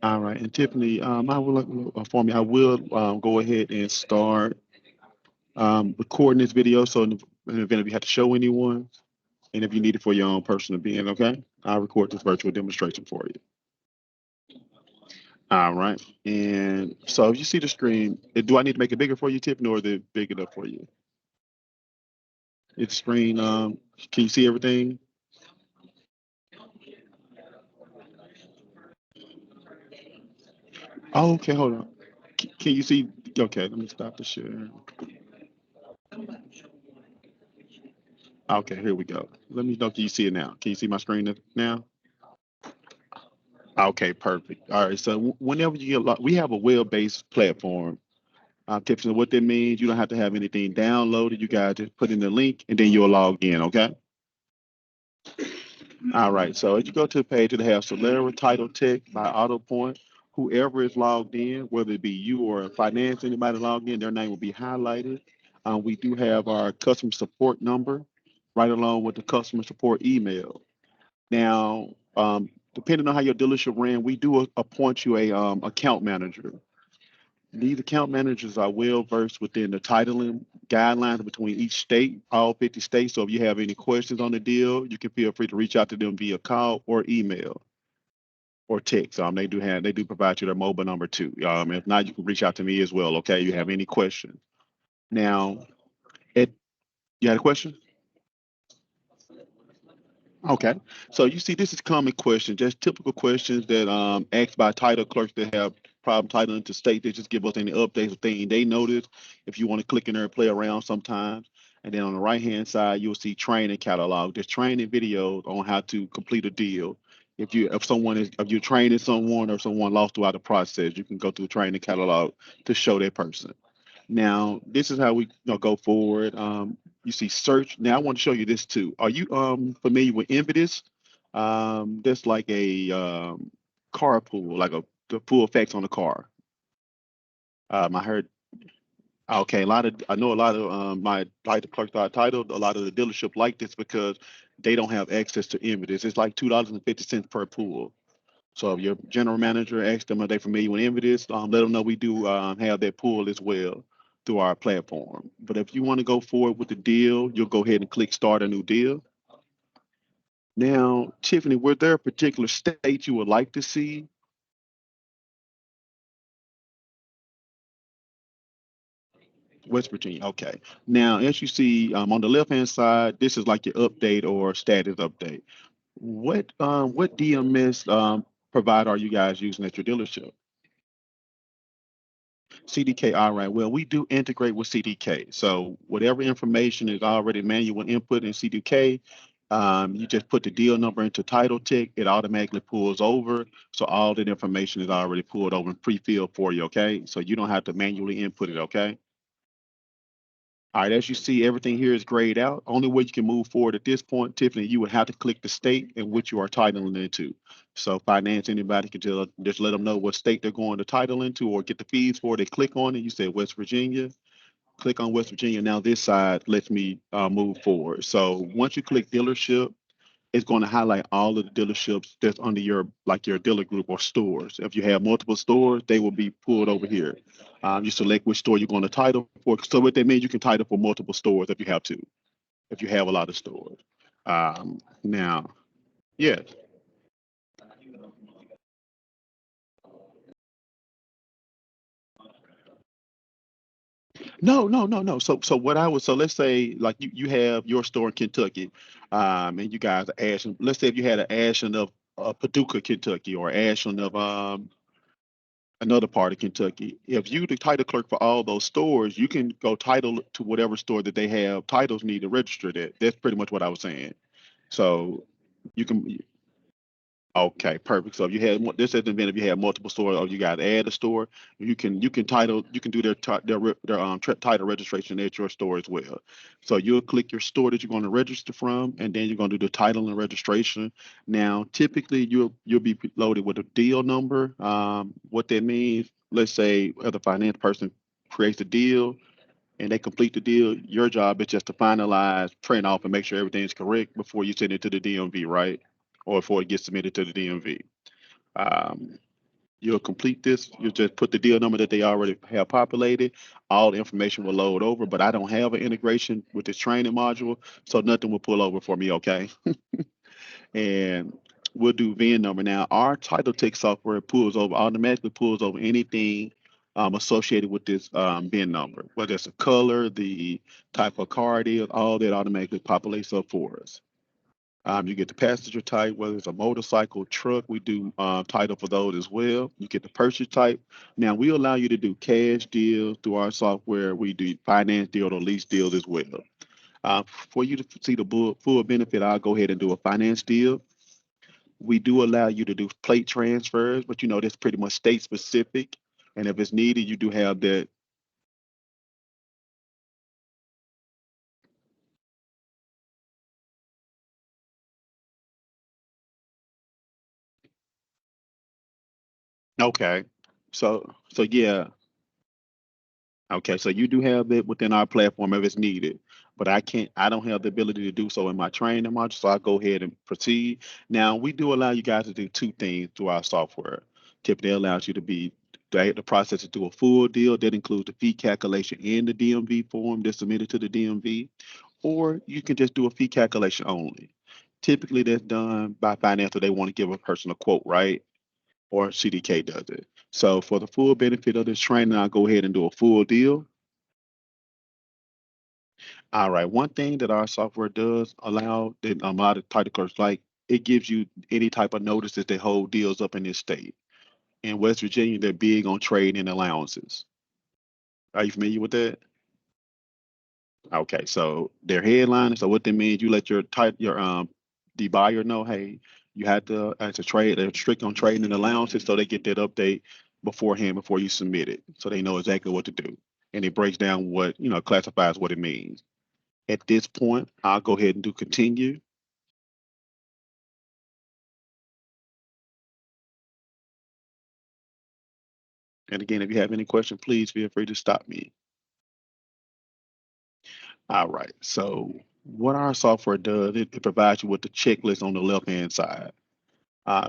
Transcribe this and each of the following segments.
All right, and Tiffany, I will for me. I will go ahead and start recording this video. So in the event if you have to show anyone, and if you need it for your own personal being, okay, I'll record this virtual demonstration for you. All right, and so if you see the screen, do I need to make it bigger for you, Tiffany, or is it big enough for you? It's screen. Can you see everything? Oh, okay, hold on. Can you see? Okay, let me stop the share. Okay, here we go. Let me know. Can you see it now? Can you see my screen now? Okay, perfect. All right. So whenever you get we have a web-based platform. Tiffany, what that means, you don't have to have anything downloaded. You guys just put in the link and then you'll log in. Okay. All right. So as you go to the page, it'll have Solera title tech by auto point. Whoever is logged in, whether it be you or finance, anybody logged in, their name will be highlighted. We do have our customer support number right along with the customer support email. Now, depending on how your dealership ran, we do appoint you a account manager. These account managers are well versed within the titling guidelines between each state, all 50 states. So if you have any questions on the deal, you can feel free to reach out to them via call or email or text. They do provide you their mobile number too. If not, you can reach out to me as well. Okay, you have any questions. Now, it you had a question? Okay. So you see, this is common questions, just typical questions that asked by title clerks that have problem titling to state. They just give us any updates or thing they notice. If you want to click in there and play around sometimes. And then on the right hand side, you'll see training catalog. There's training videos on how to complete a deal. If you're training someone or someone lost throughout the process, you can go through the training catalog to show that person. Now, this is how we go forward. You see search. Now, I want to show you this too. Are you familiar with Invitus? That's like a car pool, like the full effects on the car. I heard. Okay, I know a lot of my like the clerk title. A lot of the dealership like this because they don't have access to Invitus. It's like $2.50 per pool. So if your general manager asks them are they familiar with Invitus, let them know we do have that pool as well through our platform. But if you want to go forward with the deal, you'll go ahead and click start a new deal. Now, Tiffany, were there a particular state you would like to see? West Virginia. Okay. Now, as you see on the left hand side, this is like your update or status update. What DMS provider are you guys using at your dealership? CDK, all right. Well, we do integrate with CDK. So whatever information is already manual input in CDK, you just put the deal number into title tick, it automatically pulls over. So all that information is already pulled over and pre-filled for you, okay? So you don't have to manually input it, okay? All right, as you see, everything here is grayed out. Only way you can move forward at this point, Tiffany, you would have to click the state in which you are titling into. So finance, anybody can just let them know what state they're going to title into or get the fees for. They click on it. You said West Virginia. Click on West Virginia. Now this side lets me move forward. So once you click dealership, it's going to highlight all of the dealerships that's under your dealer group or stores. If you have multiple stores, they will be pulled over here. You select which store you're going to title for. So what that means, you can title for multiple stores if you have to, if you have a lot of stores. Now, yes. No, no, no, no. So let's say like you have your store in Kentucky, and you guys are Ashland. Let's say if you had an Ashland of Paducah, Kentucky, or Ashland of another part of Kentucky. If you the title clerk for all those stores, you can go title to whatever store that they have titles need to register that. That's pretty much what I was saying. So you can okay, perfect. So if you had this has been if you have multiple stores or you got to add a store, you can do their title registration at your store as well. So you'll click your store that you're going to register from, and then you're going to do the title and registration. Now, typically you'll be loaded with a deal number. What that means, let's say the finance person creates a deal and they complete the deal. Your job is just to finalize, print off, and make sure everything's correct before you send it to the DMV, right? Or before it gets submitted to the DMV. Um, You'll complete this. You just put the deal number that they already have populated. All the information will load over, but I don't have an integration with this training module, so nothing will pull over for me, okay? And we'll do VIN number. Now, our title tech software automatically pulls over anything associated with this VIN number, whether it's a color, the type of car it is, all that automatically populates up for us. You get the passenger type, whether it's a motorcycle, truck, we do title for those as well. You get the purchase type. Now, we allow you to do cash deals through our software. We do finance deals or lease deals as well. For you to see the full benefit, I'll go ahead and do a finance deal. We do allow you to do plate transfers, but that's pretty much state specific. And if it's needed, you do have that. Okay. So yeah. Okay, so you do have it within our platform if it's needed, but I don't have the ability to do so in my training module, so I'll go ahead and proceed. Now, we do allow you guys to do two things through our software. Typically, it allows you to the process to do a full deal that includes the fee calculation and the DMV form that's submitted to the DMV, or you can just do a fee calculation only. Typically, that's done by financial. They want to give a person a quote, right? Or CDK does it. So for the full benefit of this training, I'll go ahead and do a full deal. All right. One thing that our software does allow that a lot of title clerks like, it gives you any type of notices that hold deals up in this state. In West Virginia, they're big on trade and allowances. Are you familiar with that? Okay, so they're headlining. So what that means, you let the buyer know, hey, you had to as a trade, they're strict on trading and allowances, so they get that update beforehand before you submit it, so they know exactly what to do. And it breaks down what classifies what it means. At this point, I'll go ahead and do continue. And again, if you have any question, please feel free to stop me. All right. So what our software does, it provides you with the checklist on the left-hand side.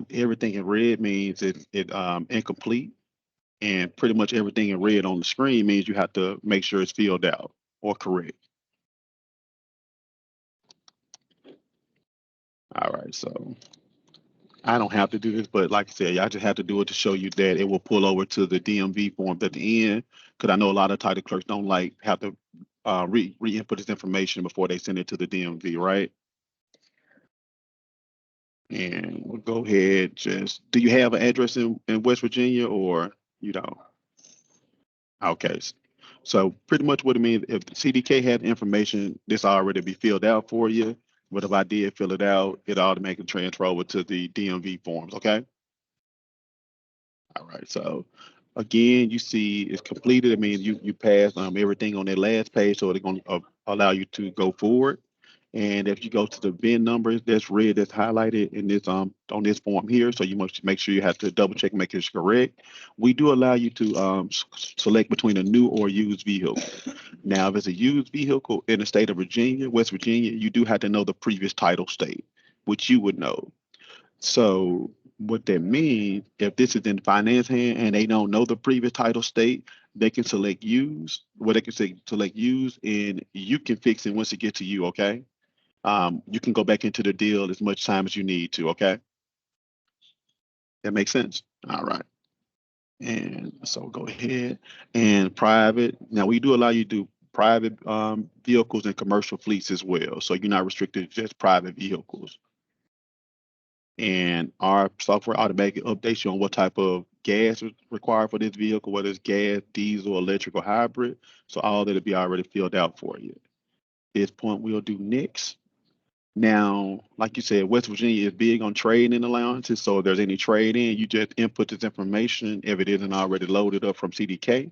Everything in red means it incomplete, and pretty much everything in red on the screen means you have to make sure it's filled out or correct. All right. So I don't have to do this, but like I said, I just have to do it to show you that it will pull over to the DMV forms at the end, because I know a lot of title clerks don't like have to re-input this information before they send it to the DMV, right? And we'll go ahead. Do you have an address in West Virginia, or you don't? Okay. So pretty much what it means, if the CDK had information, this already be filled out for you. But if I did fill it out, it automatically transfer over to the DMV forms. Okay. All right. So again, you see it's completed. I mean, you passed everything on that last page, so it's going to allow you to go forward. And if you go to the VIN numbers that's red, that's highlighted in this on this form here, so you must make sure you have to double check and make sure it's correct. We do allow you to select between a new or used vehicle. Now, if it's a used vehicle in the state of Virginia, West Virginia, you do have to know the previous title state, which you would know. So what that means, if this is in finance hand and they don't know the previous title state, they can select use. Well, they can say select use, and you can fix it once it gets to you. Okay. You can go back into the deal as much time as you need to. Okay. That makes sense. All right. And so go ahead and private. Now we do allow you to do private vehicles and commercial fleets as well. So you're not restricted to just private vehicles. And our software automatically updates you on what type of gas is required for this vehicle, whether it's gas, diesel, electric, or hybrid. So all that will be already filled out for you. At this point, we'll do next. Now, like you said, West Virginia is big on trading allowances. So if there's any trade in, you just input this information if it isn't already loaded up from CDK.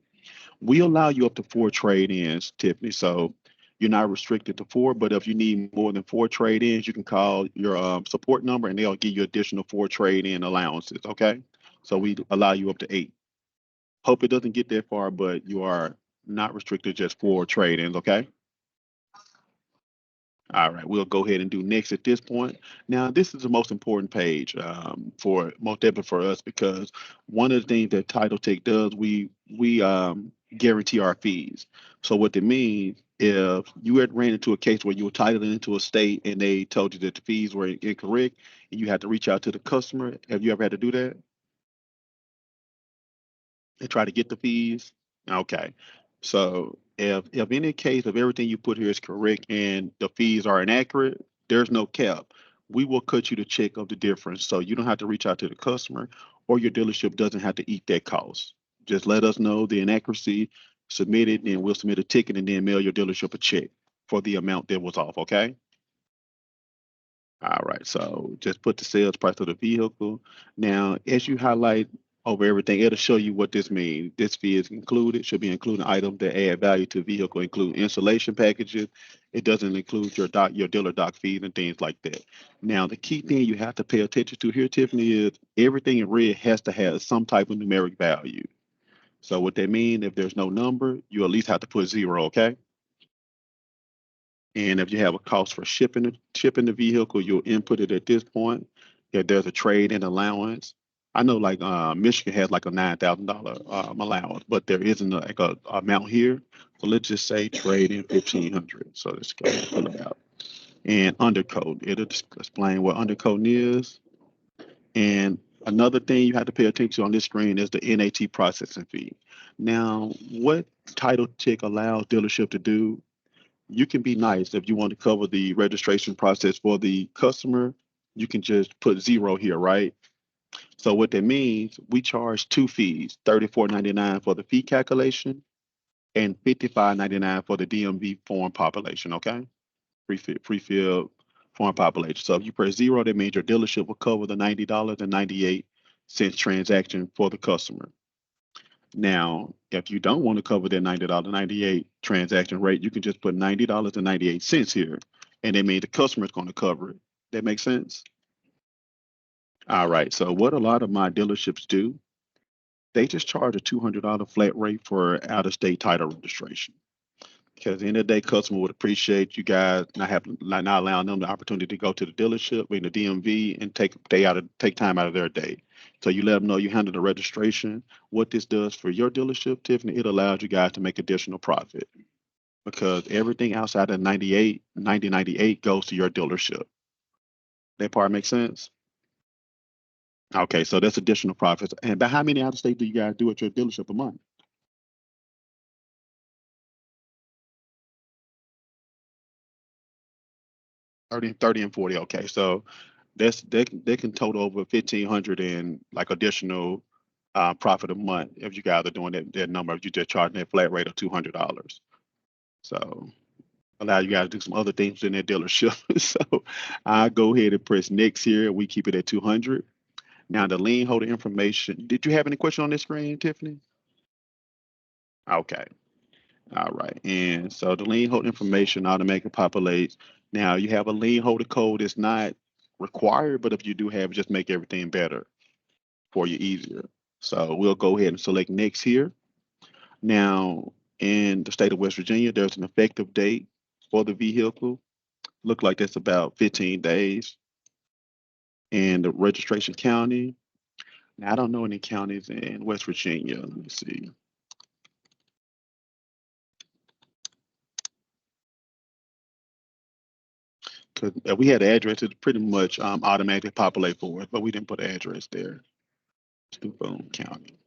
We allow you up to 4 trade-ins, Tiffany. So you're not restricted to 4, but if you need more than 4 trade-ins, you can call your support number and they'll give you additional 4 trade-in allowances. Okay. So we allow you up to 8. Hope it doesn't get that far, but you are not restricted to just 4 trade-ins. Okay. All right, we'll go ahead and do next at this point. Now, this is the most important page for most definitely for us because one of the things that Title Tech does, we guarantee our fees. So what that means, if you had ran into a case where you were titling into a state and they told you that the fees were incorrect and you had to reach out to the customer, have you ever had to do that? And try to get the fees? Okay. So if any case of everything you put here is correct and the fees are inaccurate, there's no cap. We will cut you the check of the difference. So you don't have to reach out to the customer or your dealership doesn't have to eat that cost. Just let us know the inaccuracy, submit it, and we'll submit a ticket and then mail your dealership a check for the amount that was off. Okay. All right, so just put the sales price of the vehicle. Now, as you highlight over everything, it'll show you what this means. This fee is included, should be including items that add value to the vehicle, include installation packages. It doesn't include your dealer dock fees and things like that. Now, the key thing you have to pay attention to here, Tiffany, is everything in red has to have some type of numeric value. So what that means, if there's no number, you at least have to put zero, okay? And if you have a cost for shipping the vehicle, you'll input it at this point. If there's a trade in allowance, I know like Michigan has like a $9,000 allowance, but there isn't like a amount here. So let's just say trade in 1,500. So let's go ahead and pull it out. And undercoat, it'll explain what undercoat is. And another thing you have to pay attention to on this screen is the NAT processing fee. Now, what Title Check allows dealership to do, you can be nice if you want to cover the registration process for the customer. You can just put zero here, right? So what that means, we charge two fees: 34.99 for the fee calculation and 55.99 for the DMV form population. Okay, pre-filled form population. So if you press zero, that means your dealership will cover the $90.98 transaction for the customer. Now, if you don't want to cover that $90.98 transaction rate, you can just put $90.98 here, and they made the customer is going to cover it. That makes sense? All right. So what a lot of my dealerships do, they just charge a $200 flat rate for out-of-state title registration. Because at the end of the day, customer would appreciate you guys not allowing them the opportunity to go to the dealership in the DMV and take time out of their day. So you let them know you handle the registration. What this does for your dealership, Tiffany, it allows you guys to make additional profit because everything outside of 9098 goes to your dealership. That part makes sense? Okay, so that's additional profits. And about how many out of state do you guys do at your dealership a month? 30 and 40. Okay, so they can total over 1,500 and like additional profit a month if you guys are doing that number. If you just charging that flat rate of $200, so allow you guys to do some other things in their dealership. So I go ahead and press next here. We keep it at 200. Now the lien holder information. Did you have any question on this screen, Tiffany? Okay. All right. And so the lien holder information automatically populates. Now you have a lien holder code. It's not required, but if you do have it, just make everything better for you easier. So we'll go ahead and select next here. Now in the state of West Virginia, there's an effective date for the vehicle. Look like that's about 15 days. And the registration county. Now I don't know any counties in West Virginia. Let me see. Because we had the address, it pretty much automatically populate for us, but we didn't put an address there. Let's do Boone County.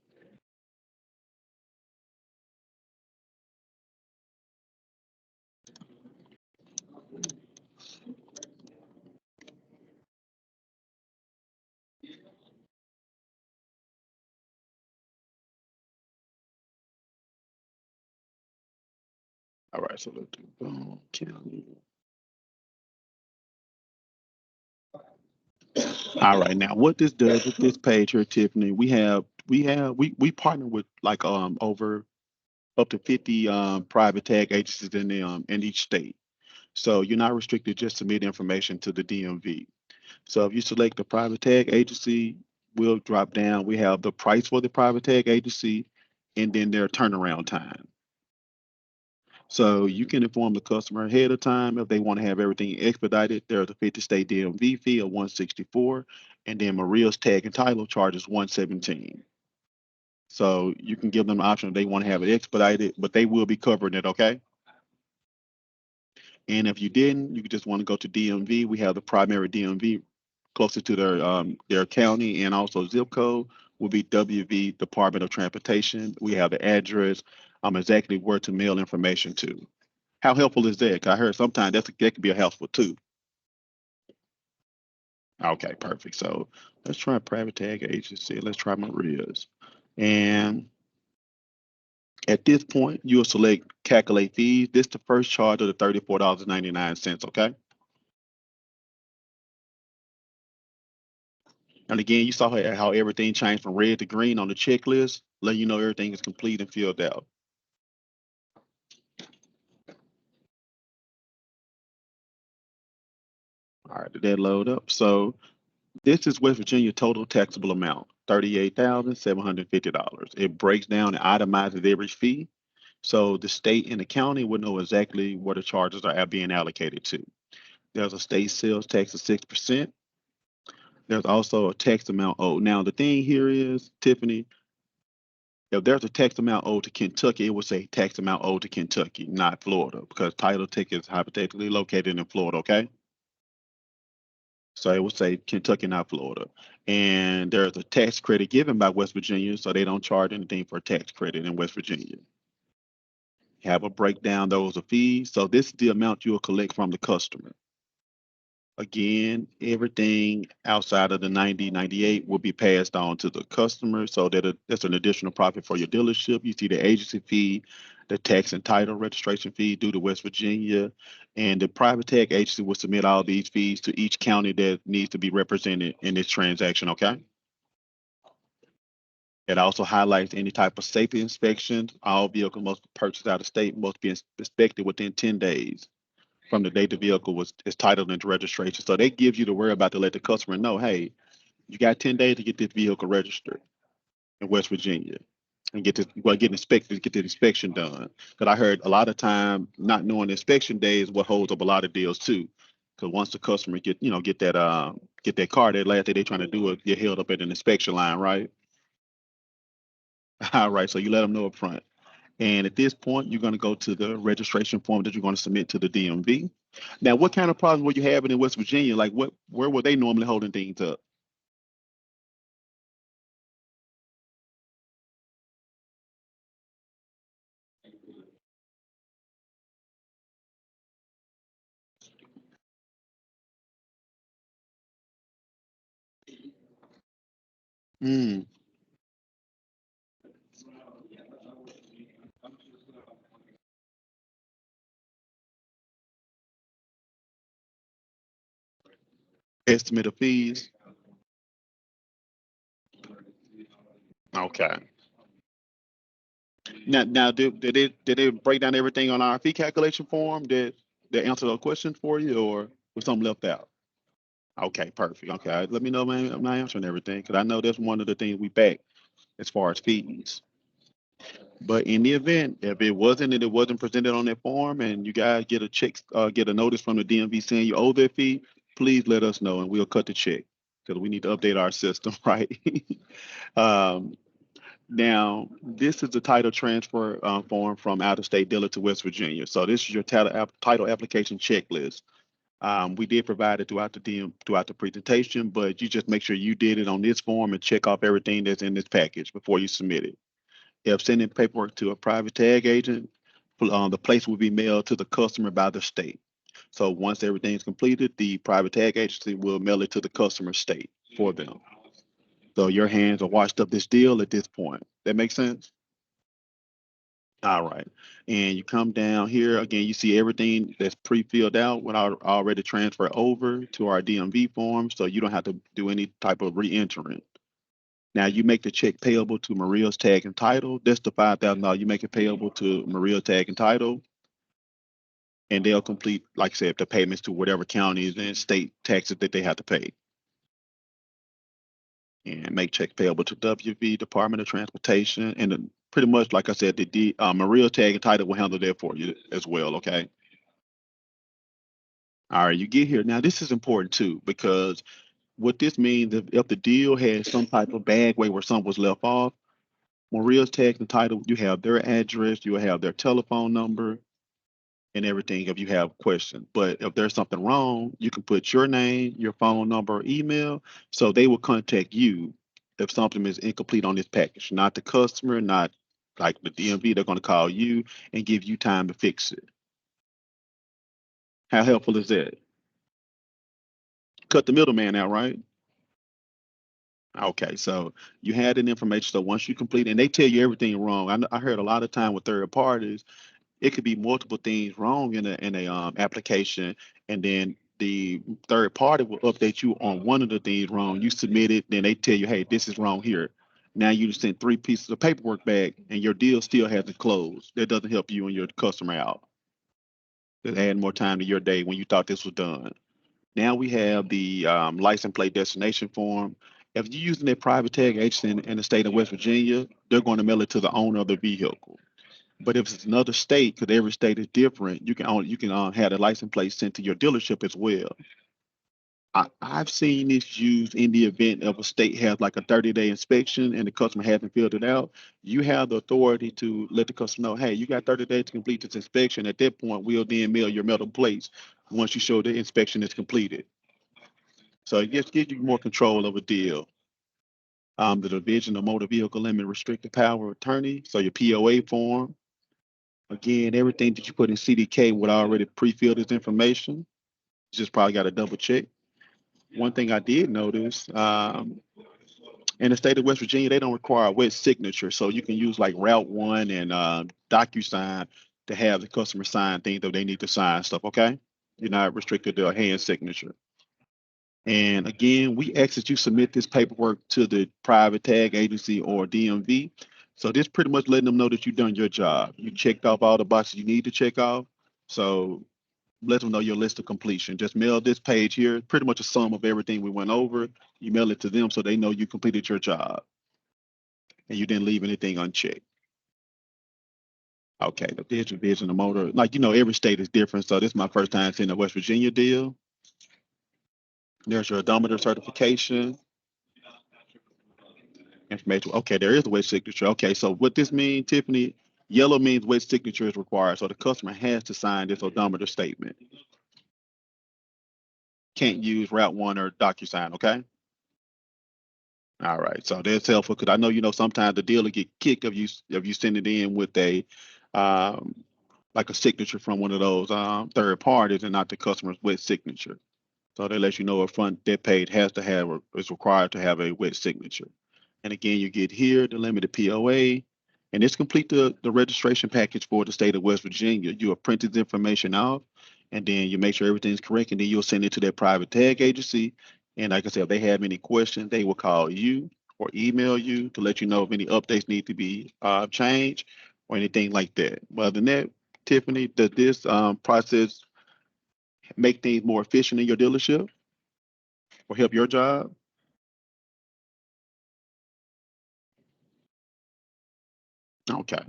All right, so let's do Boone County. All right, now what this does with this page here, Tiffany, we partner with like over up to 50 private tag agencies in each state. So you're not restricted just submit information to the DMV. So if you select the private tag agency, we'll drop down. We have the price for the private tag agency and then their turnaround time. So you can inform the customer ahead of time if they want to have everything expedited. There's a 50-state DMV fee of 164, and then Maria's tag and title charges 117. So you can give them the option if they want to have it expedited, but they will be covering it, okay? And if you didn't, you could just want to go to DMV. We have the primary DMV closest to their county, and also zip code will be WV Department of Transportation. We have the address, exactly where to mail information to. How helpful is that? 'Cause I heard sometimes that could be a helpful too. Okay, perfect. So let's try private tag agency. Let's try Maria's. And at this point, you'll select calculate fees. This is the first charge of the $34.99, okay? And again, you saw how everything changed from red to green on the checklist, letting you know everything is complete and filled out. All right, did that load up? So this is West Virginia total taxable amount, $38,750. It breaks down and itemizes every fee. So the state and the county will know exactly what the charges are being allocated to. There's a state sales tax of 6%. There's also a tax amount owed. Now, the thing here is, Tiffany, if there's a tax amount owed to Kentucky, it would say tax amount owed to Kentucky, not Florida, because title ticket is hypothetically located in Florida, okay? So it would say Kentucky, not Florida. And there's a tax credit given by West Virginia, so they don't charge anything for tax credit in West Virginia. Have a breakdown, those are fees. So this is the amount you'll collect from the customer. Again, everything outside of the 9098 will be passed on to the customer, so that's an additional profit for your dealership. You see the agency fee, the tax and title registration fee due to West Virginia, and the private tag agency will submit all these fees to each county that needs to be represented in this transaction, okay? It also highlights any type of safety inspections. All vehicles must be purchased out of state, must be inspected within 10 days from the date the vehicle is titled into registration. So they give you the whereabout to let the customer know, hey, you got 10 days to get this vehicle registered in West Virginia and get inspected, get the inspection done. Because I heard a lot of time not knowing the inspection days what holds up a lot of deals too. Because once the customer get that car, that last day they trying to do it, get held up at an inspection line, right? All right, so you let them know up front. And at this point, you're going to go to the registration form that you're going to submit to the DMV. Now, what kind of problems were you having in West Virginia? Like, where were they normally holding things up? Mm, estimate of fees. Okay. Now, did it break down everything on our fee calculation form? Did answer those questions for you, or was something left out? Okay, perfect. Okay, let me know, man. I'm not answering everything because I know that's one of the things we back as far as fees. But in the event, if it wasn't presented on that form, and you guys get a notice from the DMV saying you owe that fee, please let us know and we'll cut the check because we need to update our system, right? um, Now, this is the title transfer form from out-of-state dealer to West Virginia. So this is your title application checklist. We did provide it throughout the presentation, but you just make sure you did it on this form and check off everything that's in this package before you submit it. If sending paperwork to a private tag agent, the place will be mailed to the customer by the state. So once everything is completed, the private tag agency will mail it to the customer state for them. So your hands are washed up this deal at this point. That makes sense? All right. And you come down here again, you see everything that's pre-filled out when I already transfer over to our DMV form, so you don't have to do any type of re-entering. Now you make the check payable to Maria's Tag and Title. That's the $5,000. You make it payable to Maria's Tag and Title, and they'll complete, like I said, the payments to whatever counties and state taxes that they have to pay. and make checks payable to WV, Department of Transportation, and then pretty much, like I said, Maria Tag and Title will handle that for you as well. Okay. All right, you get here. Now, this is important too, because what this means, if the deal has some type of bag way where something was left off, Maria's Tax and Title, you have their address, you will have their telephone number, and everything if you have questions. But if there's something wrong, you can put your name, your phone number, or email, so they will contact you if something is incomplete on this package. Not the customer, not like the DMV. They're going to call you and give you time to fix it. How helpful is that? Cut the middleman out, right? Okay, so you had that information. So once you complete, and they tell you everything wrong. I heard a lot of time with third parties, it could be multiple things wrong in a application, and then the third party will update you on one of the things wrong. You submit it, then they tell you, hey, this is wrong here. Now you just sent three pieces of paperwork back, and your deal still hasn't closed. That doesn't help you and your customer out. It add more time to your day when you thought this was done. Now we have the license plate destination form. If you're using a private tag agency in the state of West Virginia, they're going to mail it to the owner of the vehicle. But if it's another state, because every state is different, you can have the license plate sent to your dealership as well. I've seen this used in the event of a state has like a 30-day inspection and the customer hasn't filled it out. You have the authority to let the customer know, hey, you got 30 days to complete this inspection. At that point, we'll then mail your metal plates once you show the inspection is completed. So it just gives you more control of a deal. The Division of Motor Vehicle Limit Restricted Power of Attorney, so your POA form. Again, everything that you put in CDK would already pre-fill this information. You just probably got to double check. One thing I did notice, in the state of West Virginia, they don't require a wet signature, so you can use like Route One and DocuSign to have the customer sign things that they need to sign stuff. Okay, you're not restricted to a hand signature. And again, we ask that you submit this paperwork to the private tag agency or DMV. So this pretty much letting them know that you've done your job. You checked off all the boxes you need to check off. So let them know your list of completion. Just mail this page here, pretty much a sum of everything we went over. You mail it to them so they know you completed your job and you didn't leave anything unchecked. Okay, the division of motor, like every state is different. So this is my first time seeing a West Virginia deal. There's your odometer certification information. Okay, there is a wet signature. Okay, so what this means, Tiffany, yellow means wet signature is required. So the customer has to sign this odometer statement. Can't use Route One or DocuSign. Okay. All right, so that's helpful because I know sometimes the dealer get kicked if you send it in with a um, like a signature from one of those third parties and not the customer's wet signature. So they let you know up front that page has to have or is required to have a wet signature. And again, you get here the limited POA, and this complete the registration package for the state of West Virginia. You will print this information out, and then you make sure everything's correct, and then you'll send it to that private tag agency. And like I said, if they have any questions, they will call you or email you to let you know if any updates need to be changed or anything like that. But other than that, Tiffany, does this process make things more efficient in your dealership or help your job? Okay.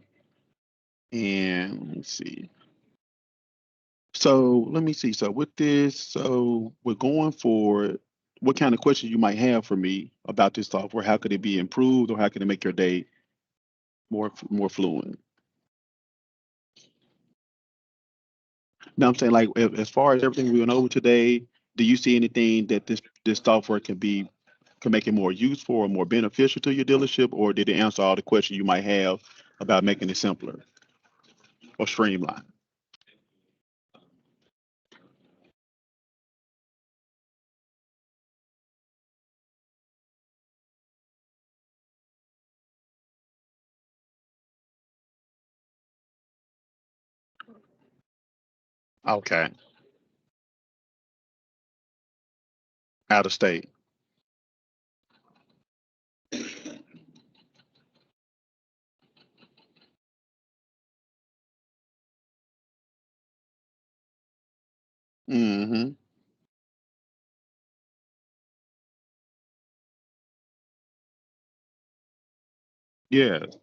And let me see. So let me see. So with this, so we're going for what kind of questions you might have for me about this software. How could it be improved, or how can it make your day more fluent? Now I'm saying, like, as far as everything we went over today, do you see anything that this software can make it more useful or more beneficial to your dealership, or did it answer all the questions you might have about making it simpler or streamlined? Okay, out of state. Mm-hmm. Yes.